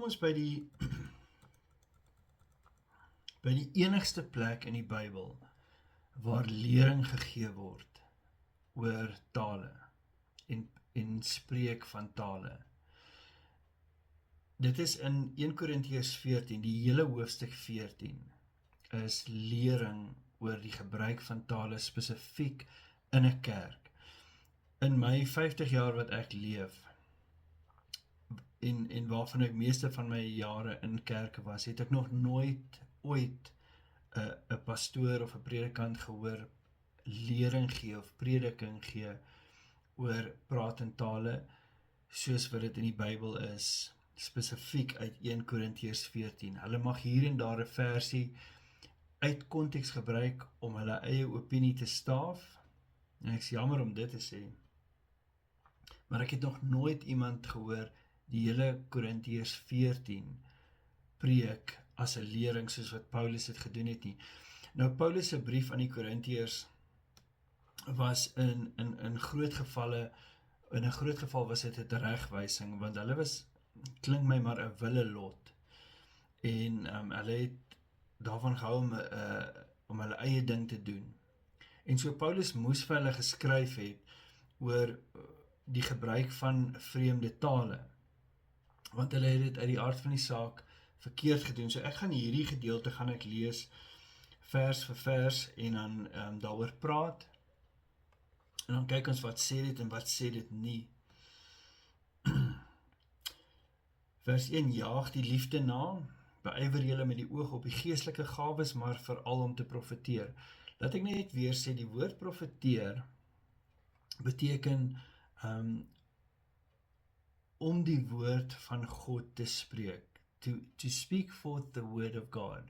ons by die enigste plek in die Bybel waar lering gegee word oor tale en spreek van tale. Dit is in 1 Korintiërs 14, die hele hoofstuk 14, is lering oor die gebruik van tale spesifiek in 'n kerk. In my 50 jaar wat ek leef, en waarvan ek meeste van my jare in kerke was, het ek nog nooit ooit 'n pastoor of 'n predikant gehoor lering gee of prediking gee oor praat in tale, soos wat dit in die Bybel is, spesifiek uit 1 Korintiërs 14. Hulle mag hier en daar 'n versie uit konteks gebruik om hulle eie opinie te staaf, en ek is jammer om dit te sê, maar ek het nog nooit iemand gehoor die hele Korintiërs 14 preek as 'n lering soos wat Paulus het gedoen het nie. Nou Paulus se brief aan die Korintiërs was in 'n groot geval was dit 'n teregwysing, want hulle was, klink my maar 'n willelot, en hulle het daarvan gehou om hulle eie ding te doen. En so Paulus moes vir hulle geskryf het oor die gebruik van vreemde tale, want hulle het dit uit die aard van die saak verkeerd gedoen. So ek gaan hierdie gedeelte gaan ek lees vers vir vers en dan daaroor praat, en dan kyk ons wat sê dit en wat sê dit nie. Vers 1, jaag die liefde na, beywer julle met die oog op die geestelike gawes, maar veral om te profeteer. Laat ek net weer sê, die woord profeteer beteken om die woord van God te spreek, to speak forth the word of God.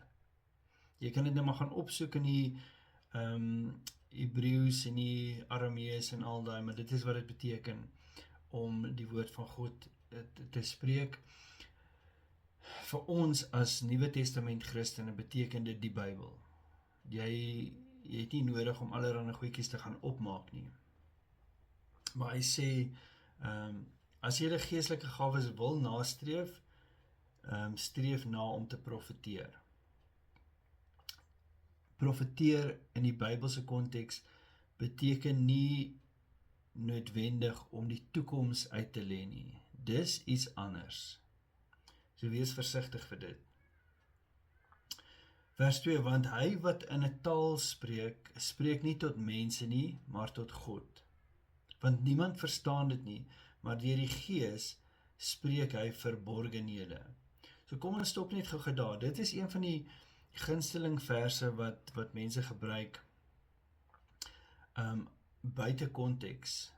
Jy kan dit nou maar gaan opsoek in die Hebreëus en die Aramees en al daai, maar dit is wat dit beteken, om die woord van God te spreek. Vir ons as Nuwe Testament Christene beteken dit die Bybel. Jy het nie nodig om allerlei goedjies te gaan opmaak nie. Maar hy sê, as jy die geestelike gawes wil nastreef, streef na om te profeteer. Profeteer in die Bybelse konteks beteken nie noodwendig om die toekoms uit te lê nie. Dis iets anders. So wees versigtig vir dit. Vers 2, want hy wat in 'n taal spreek, spreek nie tot mense nie, maar tot God. Want niemand verstaan dit nie, maar deur die Gees spreek hy verborgenhede. So kom ons stop net gou daar. Dit is een van die gunsteling verse wat mense gebruik buite konteks,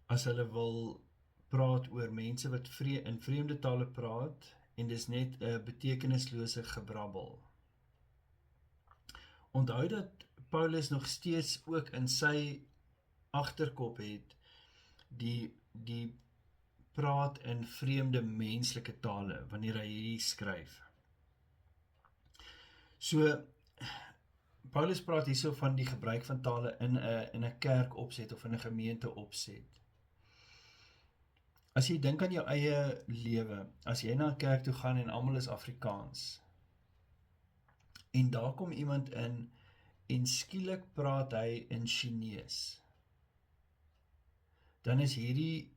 as hulle wil praat oor mense wat in vreemde tale praat, en dis net 'n betekenislose gebrabbel. Onthou dat Paulus nog steeds ook in sy agterkop het, die praat in vreemde menslike tale, wanneer hy hierdie skryf. So, Paulus praat hierso van die gebruik van tale in 'n kerk opset, of in 'n gemeente opset. As jy dink aan jou eie lewe, as jy na 'n kerk toe gaan en almal is Afrikaans, en daar kom iemand in, en skielik praat hy in Chinees, dan is hierdie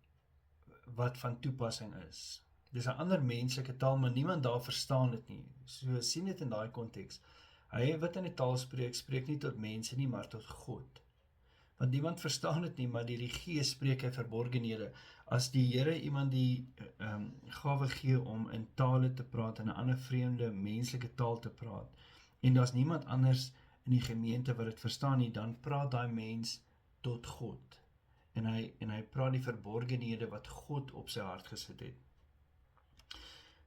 wat van toepassing is. Dis 'n ander menslike taal, maar niemand daar verstaan dit nie. So sien dit in daai konteks. Hy wat in die taal spreek, spreek nie tot mense nie, maar tot God. Want niemand verstaan dit nie, maar deur die Gees spreek hy verborgenhede. As die Here iemand die gawe gee om in tale te praat, in 'n ander vreemde menslike taal te praat, en daar's niemand anders in die gemeente wat dit verstaan nie, dan praat daai mens tot God. En hy praat die verborgenhede wat God op sy hart gesit het.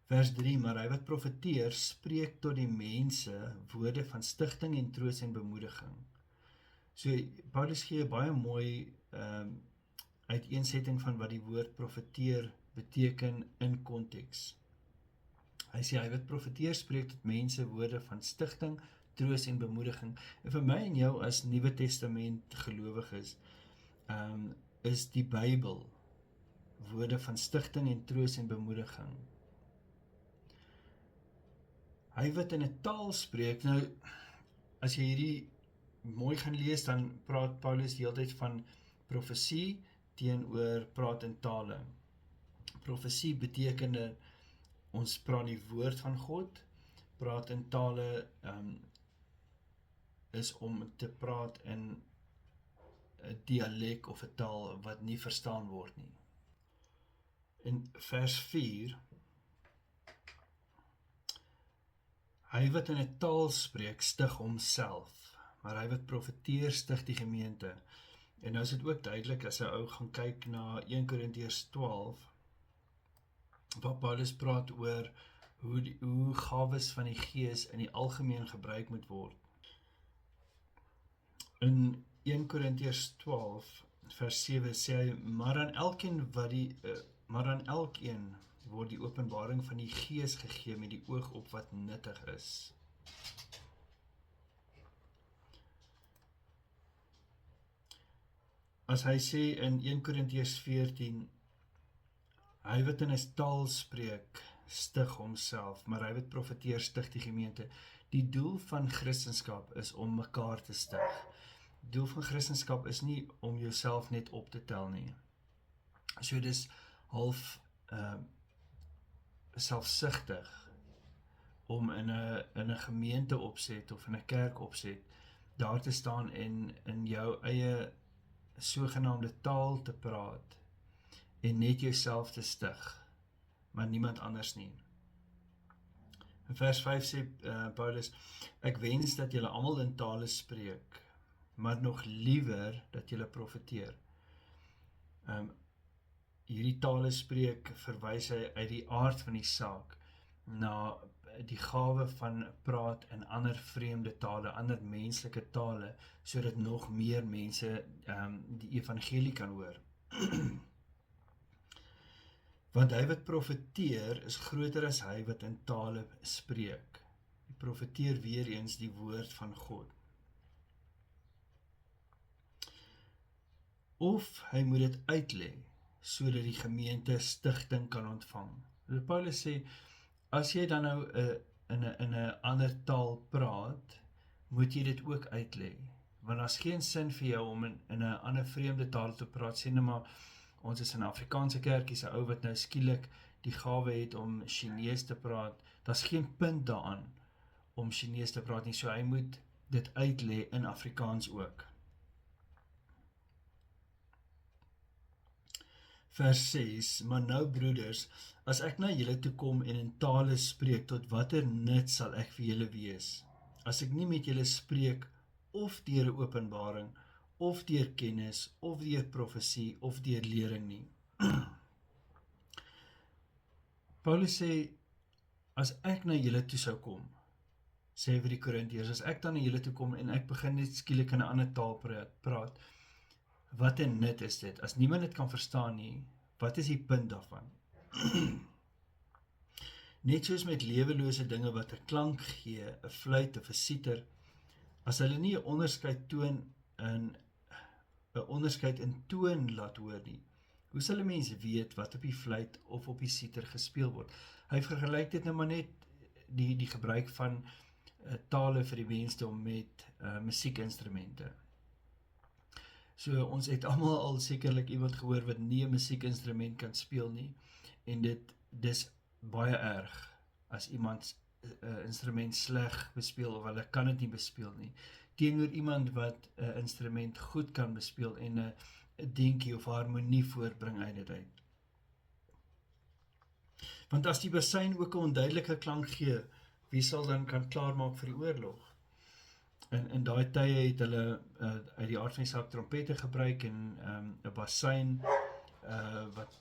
Vers 3, maar hy wat profeteer, spreek tot die mense woorde van stigting en troos en bemoediging. So, Paulus gee baie mooi uiteensetting van wat die woord profeteer beteken in konteks. Hy sê, hy wat profeteer, spreek tot mense woorde van stigting, troos en bemoediging. En vir my en jou as Nuwe Testament gelowiges, is die Bybel woorde van stigting en troos en bemoediging. Hy wat in 'n taal spreek, nou, as jy hierdie mooi gaan lees, dan praat Paulus die hele tyd van profesie teenoor praat in tale. Profesie beteken ons praat die woord van God, praat in tale is om te praat in 'n dialek of 'n taal wat nie verstaan word nie. In vers 4, hy wat in 'n taal spreek, stig homself, maar hy wat profeteer, stig die gemeente. En nou is dit ook duidelik as 'n ou gaan kyk na 1 Korintiërs 12, waar Paulus praat oor hoe gawes van die Gees in die algemeen gebruik moet word. In 1 Korintiërs 12 vers 7 sê hy, maar aan elkeen word die openbaring van die Gees gegee met die oog op wat nuttig is. As hy sê in 1 Korintiërs 14, hy wat in 'n taal spreek, stig homself, maar hy wat profeteer, stig die gemeente. Die doel van Christendom is om mekaar te stig. Die doel van Christendom is nie om jouself net op te tel nie. So dis half selfsugtig om in 'n gemeente opset of in 'n kerk opset daar te staan en in jou eie sogenaamde taal te praat en net jouself te stig, maar niemand anders nie. In vers 5 sê Paulus, ek wens dat julle almal in tale spreek, maar nog liewer dat julle profeteer. Hierdie tale spreek verwys hy uit die aard van die saak na die gawe van praat in ander vreemde tale, ander menslike tale, sodat nog meer mense die evangelie kan hoor. Want hy wat profeteer is groter as hy wat in tale spreek. Die profeteer weer eens die woord van God. Of hy moet dit uitlê, sodat die gemeente stigting kan ontvang. Paulus sê, as jy dan nou in 'n ander taal praat, moet jy dit ook uitlê. Want daar's geen sin vir jou om in 'n ander vreemde taal te praat. Sê nou maar, ons is in 'n Afrikaanse kerkie, 'n ou wat nou skielik die gawe het om Chinees te praat. Daar's geen punt daaraan om Chinees te praat nie, so hy moet dit uitlê in Afrikaans ook. Vers 6, maar nou broeders, as ek na julle toe kom en in tale spreek, tot watter nut sal ek vir julle wees? As ek nie met julle spreek, of deur 'n openbaring, of deur kennis, of deur profesie, of deur lering nie. Paulus sê, as ek na julle toe sou kom, sê hy vir die Korintiërs, as ek dan na julle toe kom en ek begin net skielik in 'n ander taal praat, wat 'n nut is dit? As niemand dit kan verstaan nie, wat is die punt daarvan? Net soos met lewelose dinge wat 'n klank gee, 'n fluit of 'n siter, as hulle nie 'n onderskeid in toon laat hoor nie, hoe sal 'n mens weet wat op die fluit of op die siter gespeel word? Hy vergelyk dit nou maar net die gebruik van tale vir die mensdom met musiekinstrumente. So ons het almal al sekerlik iemand gehoor wat nie 'n musiekinstrument kan speel nie, en dis baie erg as iemand 'n instrument sleg bespeel of hulle kan dit nie bespeel nie, teenoor iemand wat 'n instrument goed kan bespeel en 'n dinkie of harmonie voortbring uit dit uit. Want as die basyn ook 'n onduidelike klank gee, wie sal dan kan klaarmaak vir die oorlog? In daai tye het hulle uit die aard van die saak trompette gebruik en 'n basyn wat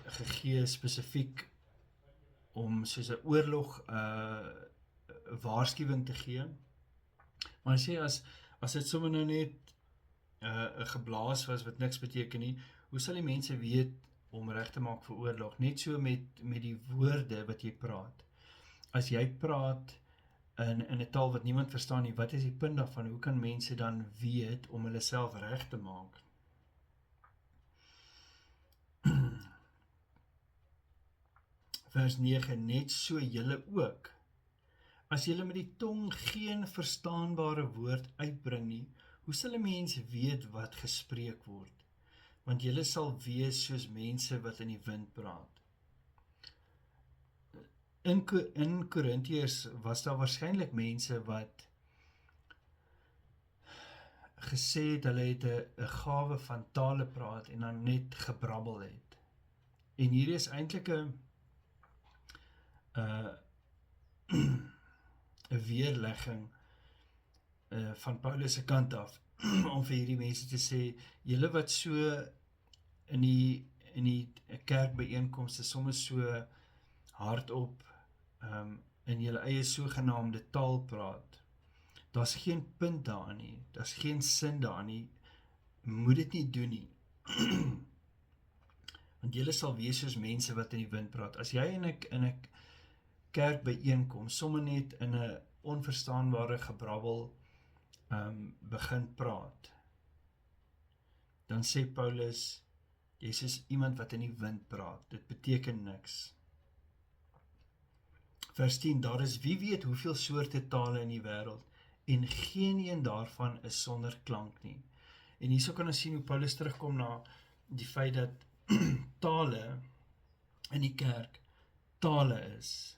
gegee spesifiek om soos 'n oorlog waarskuwing te gee. Maar hy sê as dit sommer nou net 'n geblaas was wat niks beteken nie, hoe sal die mense weet om reg te maak vir oorlog? Net so met die woorde wat jy praat. As jy praat in 'n taal wat niemand verstaan nie, wat is die punt daarvan? Hoe kan mense dan weet om hulle self reg te maak? Vers 9, net so julle ook. As julle met die tong geen verstaanbare woord uitbring nie, hoe sal 'n mens weet wat gespreek word? Want julle sal wees soos mense wat in die wind praat. In Korintiërs was daar waarskynlik mense wat gesê het hulle het 'n gawe van tale praat en dan net gebrabbel het. En hier is eintlik 'n weerlegging van Paulus se kant af om vir hierdie mense te sê, julle wat so in die kerkbyeenkomste soms so hardop in julle eie sogenaamde taal praat. Daar's geen punt daarin nie, daar's geen sin daarin nie, moet dit nie doen nie. Want julle sal wees soos mense wat in die wind praat. As jy in 'n kerkbyeenkom sommer net in 'n onverstaanbare gebrabbel begin praat, dan sê Paulus, jy is soos iemand wat in die wind praat. Dit beteken niks. Vers 10, daar is wie weet hoeveel soorte tale in die wêreld, en geen een daarvan is sonder klank nie. En hierso kan ons sien hoe Paulus terugkom na die feit dat tale in die kerk tale is,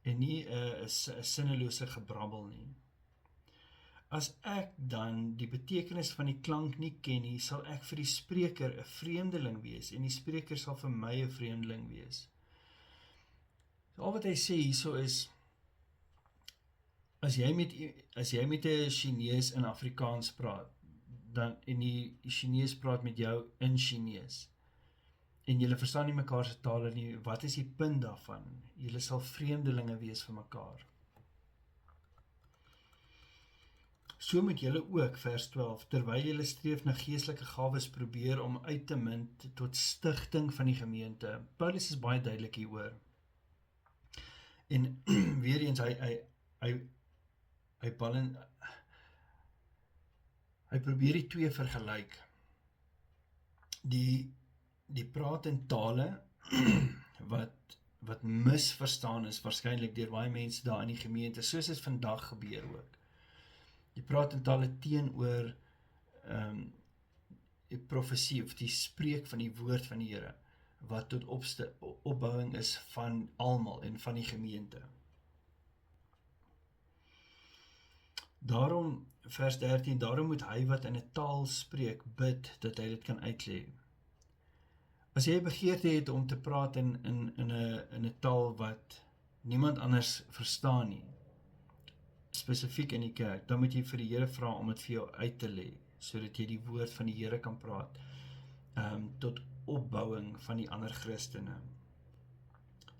en nie 'n sinnelose gebrabbel nie. As ek dan die betekenis van die klank nie ken nie, sal ek vir die spreker 'n vreemdeling wees, en die spreker sal vir my 'n vreemdeling wees. So, al wat hy sê hierso is, as jy met 'n Chinees in Afrikaans praat, dan en die Chinees praat met jou in Chinees, en julle verstaan nie mekaar se tale nie, wat is die punt daarvan? Julle sal vreemdelinge wees vir mekaar. So moet julle ook, vers 12, terwyl julle streef na geestelike gawes, probeer om uit te munt tot stigting van die gemeente. Paulus is baie duidelik hieroor. En weer eens, hy probeer die twee vergelyk. Die praat in tale wat misverstaan is waarskynlik deur baie mense daar in die gemeente, soos dit vandag gebeur ook. Die praat in tale teenoor die profesie of die spreek van die woord van die Here, wat tot opbouing is van almal en van die gemeente. Daarom, vers 13, daarom moet hy wat in 'n taal spreek, bid, dat hy dit kan uitlê. As jy begeerte het om te praat in 'n taal wat niemand anders verstaan nie, spesifiek in die kerk, dan moet jy vir die Here vra om dit vir jou uit te lê, sodat jy die woord van die Here kan praat, tot opbouing van die ander Christene.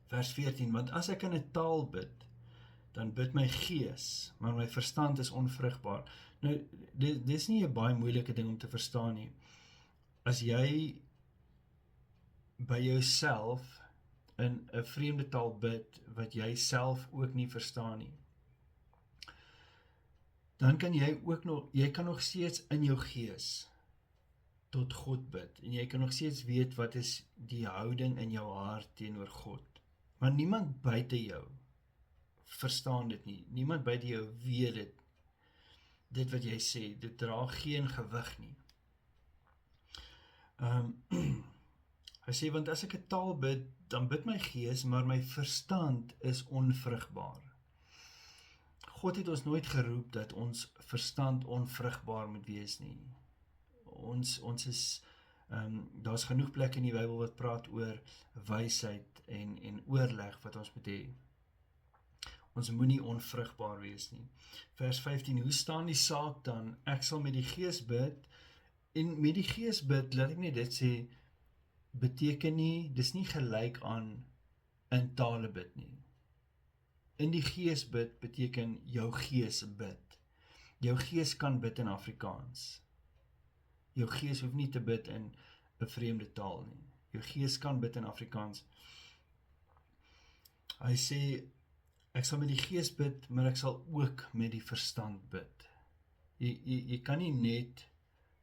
Vers 14, want as ek in 'n taal bid, dan bid my gees, maar my verstand is onvrugbaar. Nou, dit is nie 'n baie moeilike ding om te verstaan nie. As jy by jouself in 'n vreemde taal bid, wat jy self ook nie verstaan nie, dan kan jy kan nog steeds in jou gees tot God bid, en jy kan nog steeds weet wat is die houding in jou hart teenoor God. Maar niemand buite jou verstaan dit nie. Niemand buite jou weet dit wat jy sê, dit dra geen gewig nie. Hy sê, want as ek 'n taal bid, dan bid my gees, maar my verstand is onvrugbaar. God het ons nooit geroep dat ons verstand onvrugbaar moet wees nie. Ons is, daar's genoeg plekke in die Bybel wat praat oor wysheid en oorleg wat ons moet hê. Ons moenie onvrugbaar wees nie. Vers 15, hoe staan die saak dan? Ek sal met die gees bid, en met die gees bid, laat ek net dit sê, beteken nie, dis nie gelyk aan in tale bid nie. In die gees bid beteken jou gees bid. Jou gees kan bid in Afrikaans. Jou gees hoef nie te bid in 'n vreemde taal nie. Jou gees kan bid in Afrikaans. Hy sê, ek sal met die gees bid, maar ek sal ook met die verstand bid. Jy kan nie net,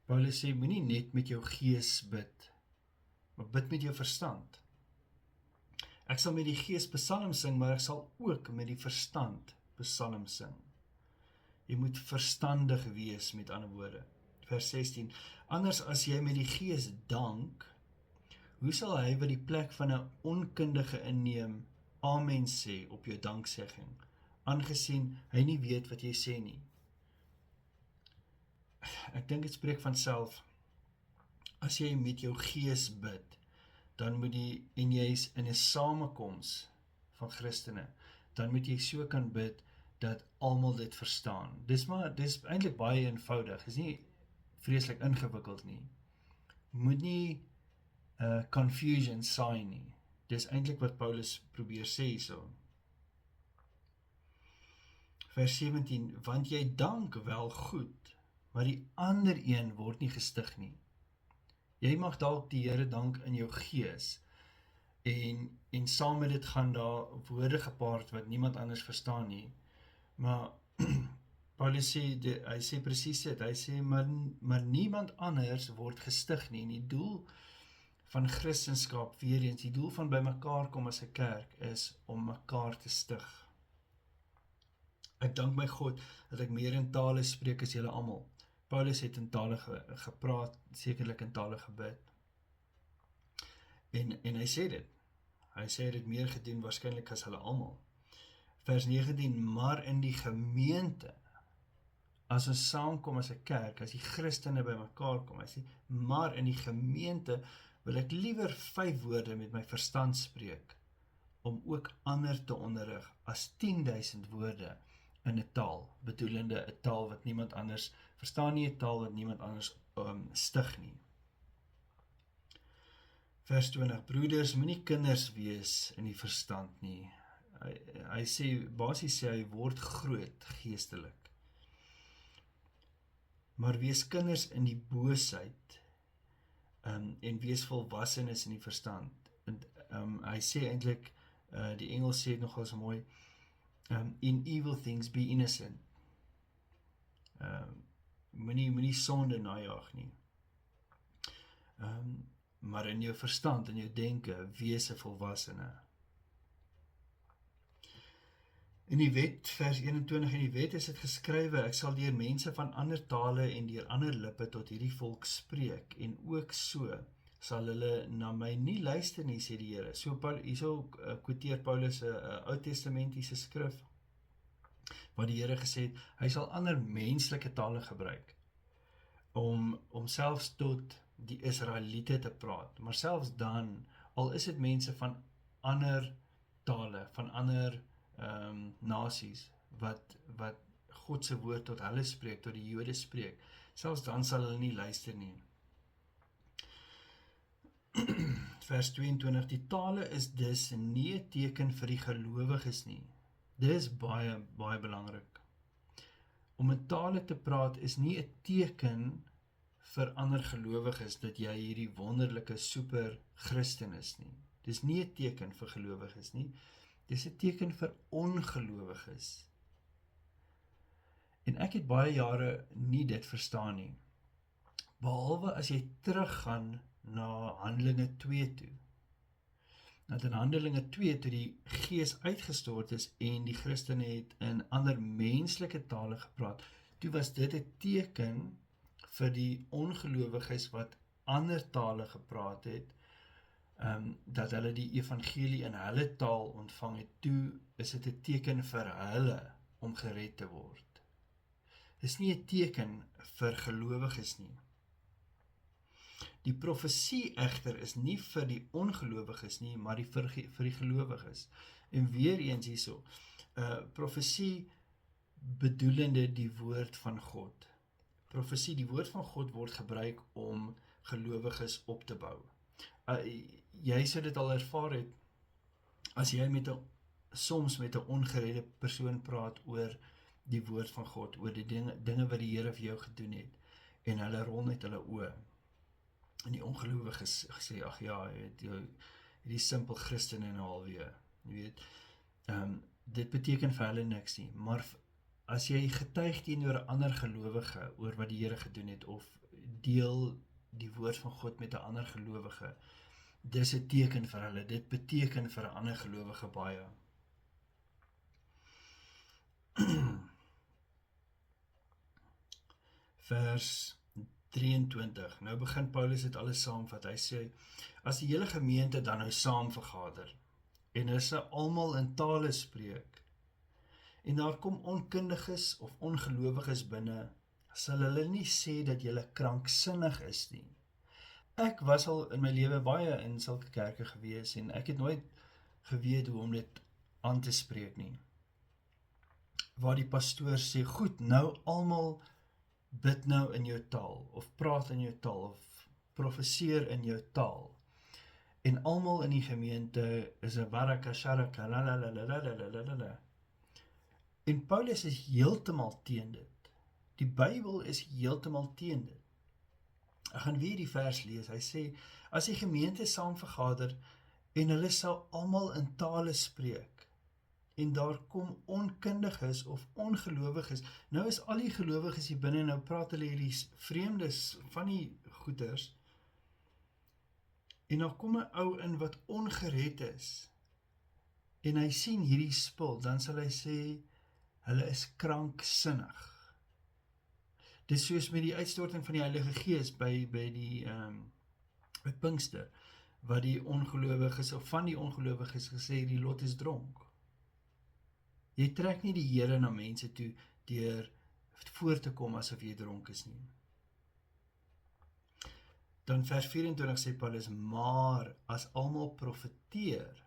Paulus sê, moenie net met jou gees bid, maar bid met jou verstand. Ek sal met die gees psalms sing, maar ek sal ook met die verstand psalm sing. Jy moet verstandig wees, met ander woorde. Vers 16, anders as jy met die Gees dank, hoe sal hy wat die plek van 'n onkundige inneem, amen sê op jou danksegging, aangesien hy nie weet wat jy sê nie. Ek dink dit spreek van self, as jy met jou gees bid, dan moet jy, en jy is in 'n samekoms van Christene, dan moet jy so kan bid, dat almal dit verstaan. Dis eintlik baie eenvoudig, is nie vreeslik ingewikkeld nie. Moet nie confusion saai nie. Dis eintlik wat Paulus probeer sê hierso. Vers 17, want jy dank wel goed, maar die ander een word nie gestig nie. Jy mag dalk die Here dank in jou gees, en saam met dit gaan daar woorde gepaard wat niemand anders verstaan nie. Maar Paulus sê, hy sê presies dit, hy sê, maar niemand anders word gestig nie. En die doel van Christendom, weer eens, die doel van by mekaar kom as 'n kerk, is om mekaar te stig. Ek dank my God, dat ek meer in tale spreek as julle almal. Paulus het in tale gepraat, sekerlik in tale gebid. En hy sê dit. Hy sê dit meer gedoen waarskynlik as hulle almal. Vers 19, maar in die gemeente, as ons saamkom as 'n kerk, as die Christene by mekaar kom, hy sê, maar in die gemeente wil ek liewer 5 woorde met my verstand spreek, om ook ander te onderrig, as 10.000 woorde in 'n taal, bedoelende 'n taal wat niemand anders verstaan nie, 'n taal wat niemand anders stig nie. Vers 20, broeders, moenie kinders wees in die verstand nie. Hy sê, basies sê hy, word groot geestelik. Maar wees kinders in die boosheid, en wees volwassenes in die verstand. Hy sê eintlik, die Engels sê het nogal so mooi, in evil things be innocent. Moenie sonde najag nie. Maar in jou verstand, in jou denke, wees 'n volwassene. In die wet, vers 21, in die wet is dit geskrywe, ek sal deur mense van ander tale en deur ander lippe tot hierdie volk spreek, en ook so sal hulle na my nie luister nie, sê die Here. So hierso quoteer Paulus 'n Ou Testamentiese skrif, waar die Here gesê het, hy sal ander menslike tale gebruik, om selfs tot die Israeliete te praat, maar selfs dan, al is dit mense van ander tale, van ander nasies, wat God se woord tot hulle spreek, tot die Jode spreek, selfs dan sal hulle nie luister nie. Vers 22, die tale is dus nie 'n teken vir die gelowiges nie. Dit is baie, baie belangrik. Om in tale te praat is nie 'n teken vir ander gelowiges, dat jy hierdie wonderlike super Christen is nie. Dit is nie 'n teken vir gelowiges nie, dit is 'n teken vir ongelowiges. En ek het baie jare nie dit verstaan nie, behalwe as jy teruggaan na Handelinge 2 toe. Dat in Handelinge 2, toe die Gees uitgestort is, en die Christene het in ander menslike tale gepraat, toe was dit 'n teken vir die ongelowiges wat ander tale gepraat het, dat hulle die evangelie in hulle taal ontvang het, toe is dit 'n teken vir hulle om gered te word. Dit is nie 'n teken vir gelowiges nie. Die profesie egter is nie vir die ongelowiges nie, maar vir die gelowiges. En weer eens hierso, profesie bedoelende die woord van God. Profesie, die woord van God word gebruik om gelowiges op te bou. Jy sou dit al ervaar het, as jy soms met 'n ongeredde persoon praat oor die woord van God, oor die dinge wat die Here vir jou gedoen het, en hulle rol net hulle oë. En die ongelowiges gesê, ag ja, die simpel Christene nou alweer, jy weet, dit beteken vir hulle niks nie, maar as jy getuig teenoor 'n ander gelowige oor wat die Here gedoen het, of deel die woord van God met 'n ander gelowige, dis 'n teken vir hulle, dit beteken vir 'n ander gelowige baie. vers 23. Nou begin Paulus dit alles saamvat. Hy sê, as die hele gemeente dan nou saam vergader, en hulle sal almal in tale spreek, en daar kom onkundiges of ongelowiges binne, sal hulle nie sê dat julle kranksinnig is nie. Ek was al in my lewe baie in sulke kerke gewees, en ek het nooit geweet hoe om dit aan te spreek nie. Waar die pastoor sê, goed, nou almal bid nou in jou taal, of praat in jou taal, of profeseer in jou taal. En almal in die gemeente is 'n baraka sharaka la. En Paulus is heeltemal teen dit. Die Bybel is heeltemal teen dit. Ek gaan weer die vers lees. Hy sê, as die gemeente saam vergader en hulle sal almal in tale spreek, en daar kom onkundiges of ongelowiges. Nou is al die gelowiges hier binne, nou praat hulle hierdie vreemdes van die goeters, en dan kom 'n ou in wat ongered is, en hy sien hierdie spul, dan sal hy sê, hulle is kranksinnig. Dis soos met die uitstorting van die Heilige Gees by die by Pinkster, wat die ongelowiges, of van die ongelowiges gesê, die lot is dronk. Jy trek nie die Here na mense toe deur voor te kom asof jy dronk is nie. Dan vers 24 sê Paulus, maar as almal profeteer,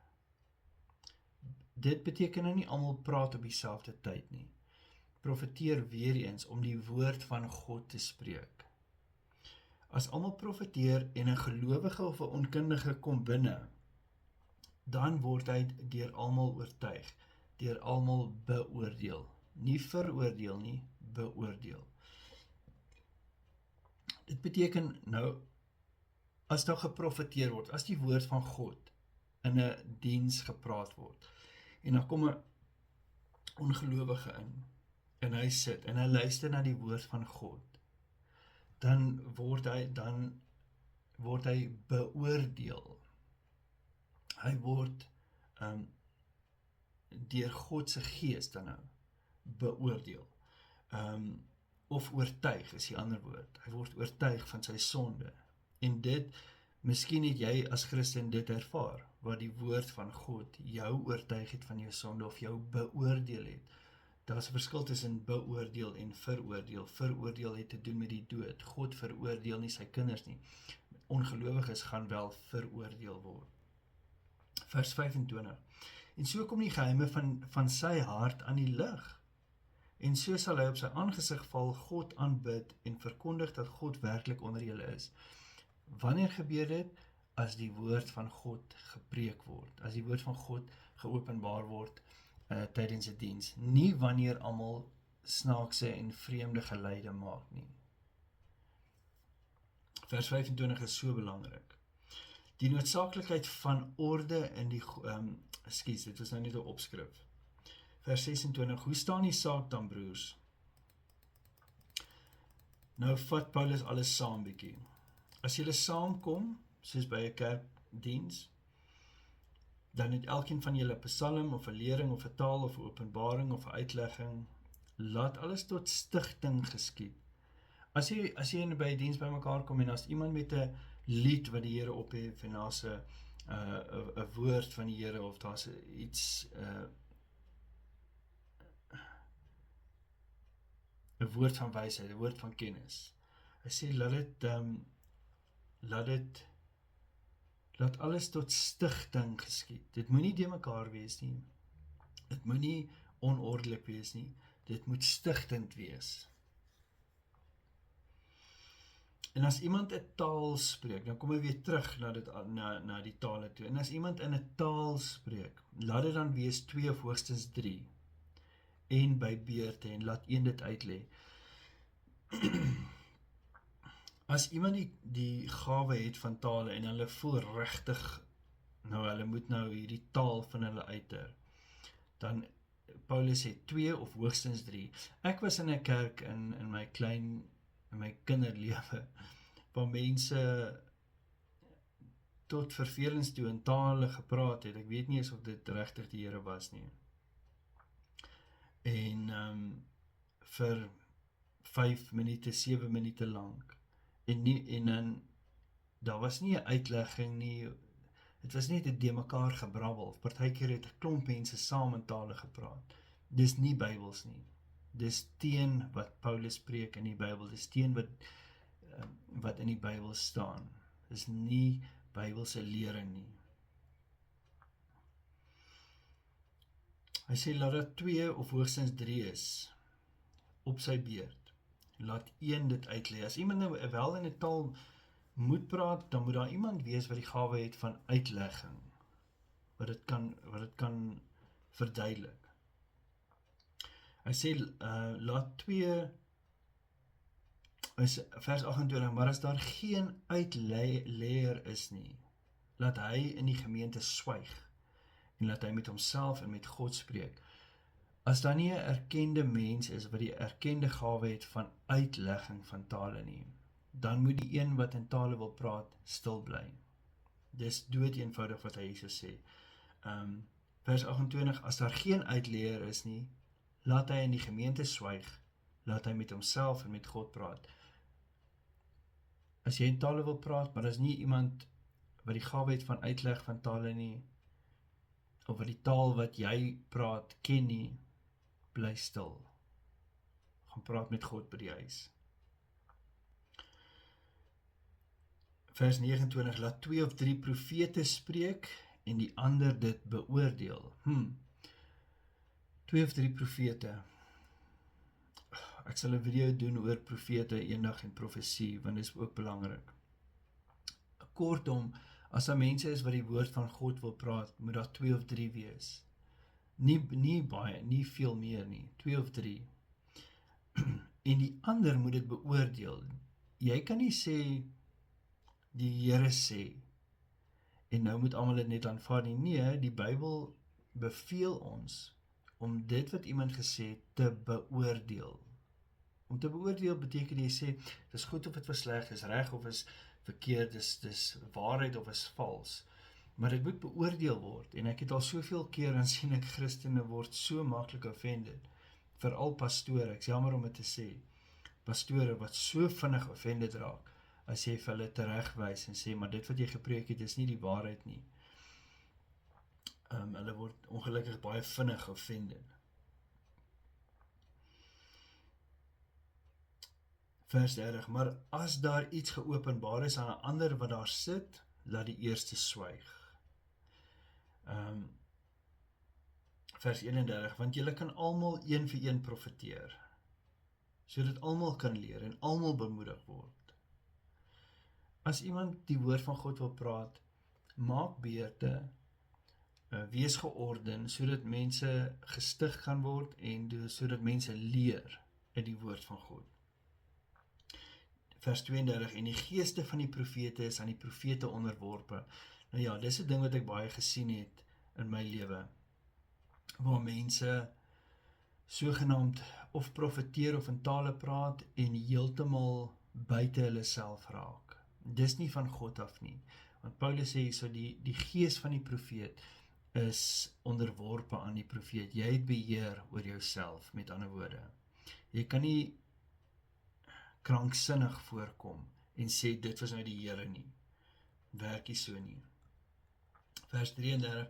dit beteken nou nie almal praat op dieselfde tyd nie. Profeteer weer eens om die woord van God te spreek. As almal profeteer en 'n gelowige of 'n onkundige kom binne, dan word hy deur almal oortuig, deur almal beoordeel. Nie veroordeel nie, beoordeel. Dit beteken nou, as daar geprofeteer word, as die woord van God in 'n diens gepraat word, en dan kom 'n ongelowige in, en hy sit, en hy luister na die woord van God, dan word hy beoordeel. Hy word deur God se gees dan nou beoordeel. Of oortuig is die ander woord. Hy word oortuig van sy sonde. En dit, miskien het jy as Christen dit ervaar, waar die woord van God jou oortuig het van jou sonde, of jou beoordeel het. Daar is 'n verskil tussen beoordeel en veroordeel. Veroordeel het te doen met die dood. God veroordeel nie sy kinders nie. Ongelowiges gaan wel veroordeel word. Vers 25. En so kom die geheime van sy hart aan die lig. En so sal hy op sy aangesig val, God aanbid en verkondig dat God werklik onder julle is. Wanneer gebeur dit? As die woord van God gepreek word. As die woord van God geopenbaar word tydens 'n diens. Nie wanneer almal snaakse en vreemde geluide maak nie. Vers 25 is so belangrik. Die noodsaaklikheid van orde in die dit is nou net 'n opskrif. Vers 26, hoe staan die saak dan, broers? Nou vat Paulus alles saam bietjie. As julle saamkom, soos by 'n kerkdiens, dan het elkeen van julle 'n psalm of 'n lering of 'n taal of 'n openbaring of 'n uitlegging. Laat alles tot stigting geskied. As jy by 'n diens bymekaar kom en as iemand met 'n lied wat die Here ophef en daar's 'n woord van die Here of daar's iets 'n woord van wysheid, 'n woord van kennis. Hy sê laat alles tot stigting geskied. Dit moenie de mekaar wees nie. Dit moenie onordelik wees nie. Dit moet stigtend wees. En as iemand 'n taal spreek, dan kom hy weer terug na die tale toe. En as iemand in 'n taal spreek, laat dit dan wees 2 of hoogstens 3. En by beurte, en laat een dit uitlê. As iemand die gawe het van tale en hulle voel regtig, hulle moet hierdie taal van hulle uiter, dan Paulus het 2 of hoogstens 3. Ek was in 'n kerk in my kinderlewe, waar mense tot vervelings toe in tale gepraat het. Ek weet nie eens of dit regtig die Here was nie. en vir 5 minute, 7 minute lank. En dan, daar was nie 'n uitlegging nie, dit was net 'n de mekaar gebrabbel. Partykeer het 'n klomp mense saam in tale gepraat. Dis nie Bybels nie. Dis teen wat Paulus preek in die Bybel. Dis teen wat in die Bybel staan. Dis nie Bybelse lering nie. Hy sê, laat dat 2 of hoogstens 3 is op sy beurt. Laat een dit uitlei. As iemand nou wel in 'n taal moet praat, dan moet daar iemand wees wat die gawe het van uitlegging, wat dit kan verduidelik. Hy sê, laat 2, vers 28, maar as daar geen uitleier is nie, laat hy in die gemeente swyg, en laat hy met homself en met God spreek. As daar nie 'n erkende mens is wat die erkende gawe het van uitlegging van tale nie, dan moet die een wat in tale wil praat, stil bly. Dis dood eenvoudig wat hy hier so sê. Vers 28, as daar geen uitleier is nie, laat hy in die gemeente swyg, laat hy met homself en met God praat. As jy in tale wil praat, maar as nie iemand wat die gawe het van uitleg van tale nie, of wat die taal wat jy praat ken nie, bly stil. Gaan praat met God by die huis. Vers 29, laat 2 of 3 profete spreek en die ander dit beoordeel. 2 of 3 profete. Ek sal 'n video doen oor profete eendag en profesie, want dit is ook belangrik. Kortom, as daar mense is wat die woord van God wil praat, moet daar 2 of 3 wees. Nie baie, nie veel meer nie, 2 of 3. En die ander moet dit beoordeel. Jy kan nie sê, die Here sê, en nou moet almal dit net aanvaar nie. Nee, die Bybel beveel ons om dit wat iemand gesê het te beoordeel. Om te beoordeel beteken jy sê, dis goed of dit was sleg, is reg of is verkeerd, dis waarheid of is vals. Maar dit moet beoordeel word, en ek het al soveel keer, dan sien ek Christene word so maklik offended, veral pastore, ek is jammer om dit te sê, pastore wat so vinnig offended raak, as jy vir hulle teregwys en sê, maar dit wat jy gepreek het, is nie die waarheid nie. Hulle word ongelukkig baie vinnig offended. Vers 30, maar as daar iets geopenbaar is aan 'n ander wat daar sit, laat die eerste swyg. Vers 31, want julle kan almal een vir een profeteer, sodat almal kan leer en almal bemoedig word. As iemand die woord van God wil praat, maak beurte, wees georden, sodat mense gestig kan word en sodat mense leer uit die woord van God. Vers 32, en die geeste van die profete is aan die profete onderworpe. Nou ja, dis 'n ding wat ek baie gesien het in my lewe, waar mense sogenaamd of profeteer of in tale praat en heeltemal buite hulle self raak. Dis nie van God af nie, want Paulus sê so die gees van die profeet is onderworpe aan die profeet. Jy het beheer oor jouself, met ander woorde. Jy kan nie kranksinnig voorkom en sê dit was nou die Here nie. Werk nie so nie. Vers 33,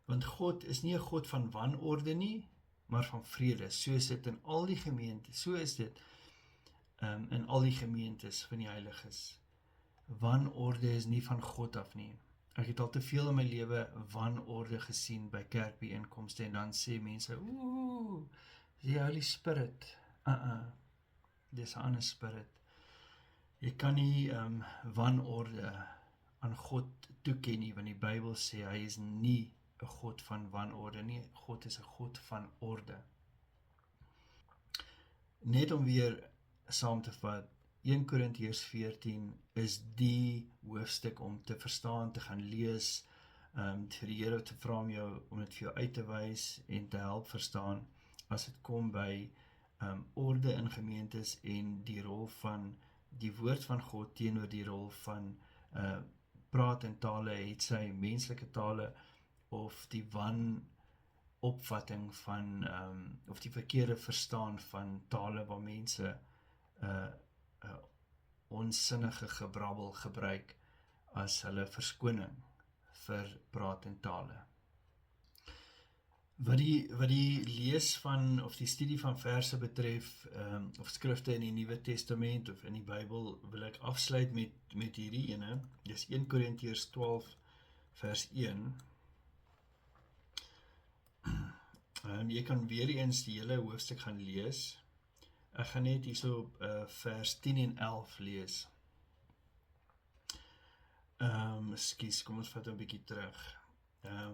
want God is nie 'n God van wanorde nie, maar van vrede. So is dit in al die gemeentes, so is dit in al die gemeentes van die heiliges. Wanorde is nie van God af nie. Ek het al te veel in my lewe wanorde gesien by kerkbijeenkomste en dan sê mense, die Holy Spirit, dis 'n ander spirit. Jy kan nie wanorde aan God toeken nie, want die Bybel sê hy is nie 'n God van wanorde nie, God is 'n God van orde. Net om weer saam te vat, 1 Korintiërs 14 is die hoofstuk om te verstaan, te gaan lees, vir die Here te vra om dit vir jou uit te wys en te help verstaan, as dit kom by orde in gemeentes en die rol van die woord van God teenoor die rol van praat in tale, het sy menslike tale of die opvatting van, of die verkeerde verstaan van tale waar mense onsinnige gebrabbel gebruik as hulle verskoning vir praat en tale. Wat die lees van, of die studie van verse betref, of skrifte in die Nuwe Testament of in die Bybel, wil ek afsluit met hierdie ene. Dis 1 Korintiërs 12 vers 1. Jy kan weer eens die hele hoofstuk gaan lees. Ek gaan net hierso vers 10 en 11 lees. Ekskuus, kom ons vat 'n bietjie terug.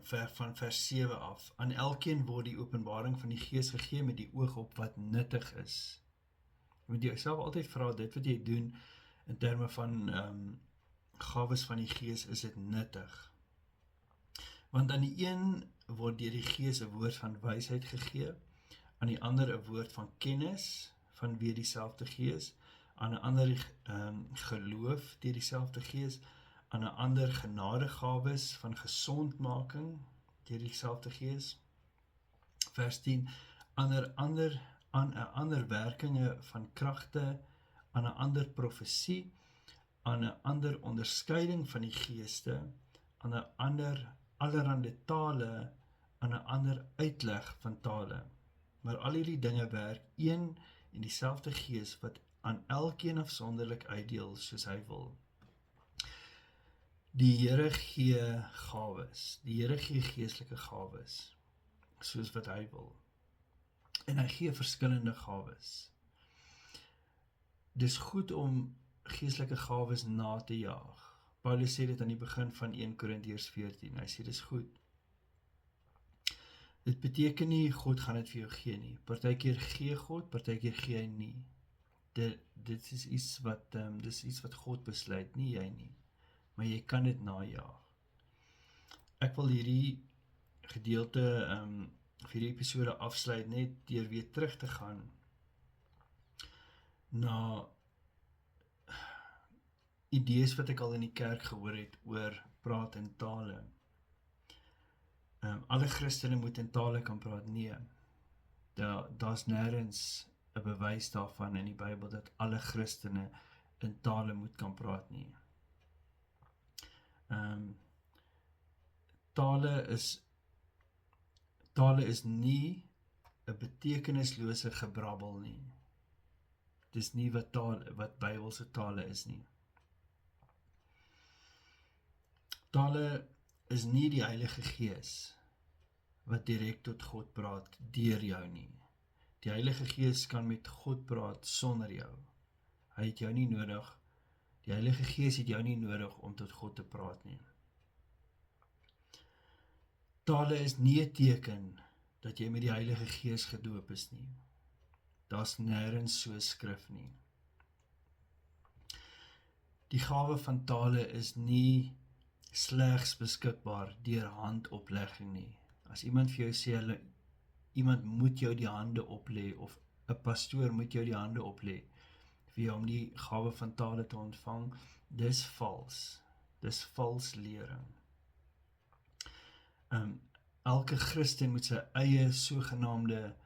Van vers 7 af. Aan elkeen word die openbaring van die Gees gegee met die oog op wat nuttig is. Jy moet jouself altyd vra, dit wat jy doen in terme van gawes van die Gees, is dit nuttig? Want aan die een word deur die Gees 'n woord van wysheid gegee, aan die ander 'n woord van kennis, vanweë dieselfde Gees, aan 'n ander geloof deur dieselfde Gees, aan 'n ander genadegawes van gesondmaking deur dieselfde Gees. Vers 10, aan 'n ander werkinge van kragte, aan 'n ander profesie, aan 'n ander onderskeiding van die geeste, aan 'n ander allerhande tale, aan 'n ander uitleg van tale. Maar al hierdie dinge werk een en dieselfde Gees wat aan elkeen afsonderlik uitdeel soos hy wil. Die Here gee gawes, die Here gee geestelike gawes, soos wat hy wil. En hy gee verskillende gawes. Dis goed om geestelike gawes na te jaag. Paulus sê dit aan die begin van 1 Korintiërs 14, hy sê dis goed. Dit beteken nie, God gaan dit vir jou gee nie. Partykeer gee God, partykeer gee hy nie. Dit is iets wat God besluit, nie jy nie. Maar jy kan dit najaag. Ek wil hierdie gedeelte, hierdie episode afsluit net deur weer terug te gaan na idees wat ek al in die kerk gehoor het oor praat in tale. Alle Christene moet in tale kan praat, nee. Daar's nêrens 'n bewys daarvan in die Bybel dat alle Christene in tale moet kan praat nie. Tale is nie 'n betekenislose gebrabbel nie. Dis nie wat Bybelse tale is nie. Tale is nie die Heilige Gees wat direk tot God praat deur jou nie. Die Heilige Gees kan met God praat sonder jou. Hy het jou nie nodig. Die Heilige Gees het jou nie nodig om tot God te praat nie. Tale is nie 'n teken dat jy met die Heilige Gees gedoop is nie. Daar's nêrens so skrif nie. Die gawe van tale is nie slegs beskikbaar deur handoplegging nie. As iemand vir jou sê, iemand moet jou die hande oplê, of 'n pastoor moet jou die hande oplê, vir jou om die gawe van tale te ontvang, dis vals. Dis vals lering. Elke Christen moet sy eie sogenaamde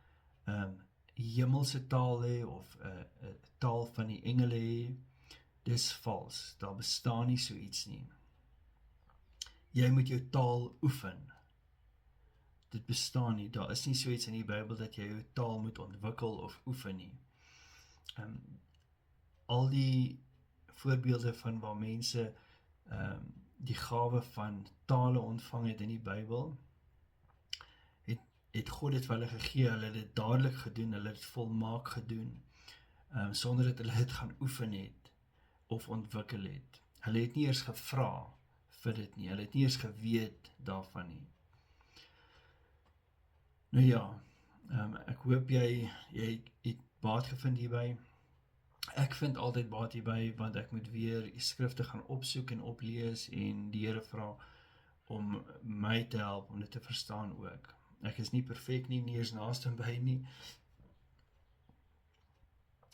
hemelse taal hê, of 'n taal van die engele hê. Dis vals. Daar bestaan nie so iets nie. Jy moet jou taal oefen. Dit bestaan nie. Daar is nie so iets in die Bybel dat jy jou taal moet ontwikkel of oefen nie. Al die voorbeelde van waar mense die gawe van tale ontvang het in die Bybel, het God dit vir hulle gegee, hulle het dit dadelik gedoen, hulle het dit volmaak gedoen, sonder dat hulle dit gaan oefen het, of ontwikkel het. Hulle het nie eers gevra vir dit nie, hulle het nie eers geweet daarvan nie. Nou ja, ek hoop jy het baat gevind hierby. Ek vind altyd baat hierby, want ek moet weer die skrifte gaan opsoek en oplees, en die Here vra om my te help om dit te verstaan ook. Ek is nie perfek nie, nie eens naaste by nie.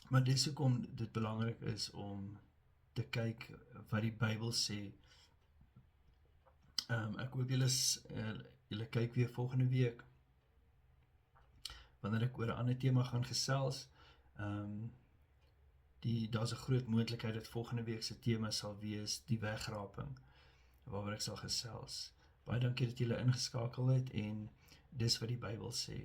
Maar dis hoekom dit belangrik is om te kyk wat die Bybel sê. Ek hoop julle kyk weer volgende week. wanneer ek oor 'n ander tema gaan gesels. Daar's 'n groot moontlikheid dat volgende week se tema sal wees die wegraping, waaroor ek sal gesels. Baie dankie dat julle ingeskakel het en dis wat die Bybel sê.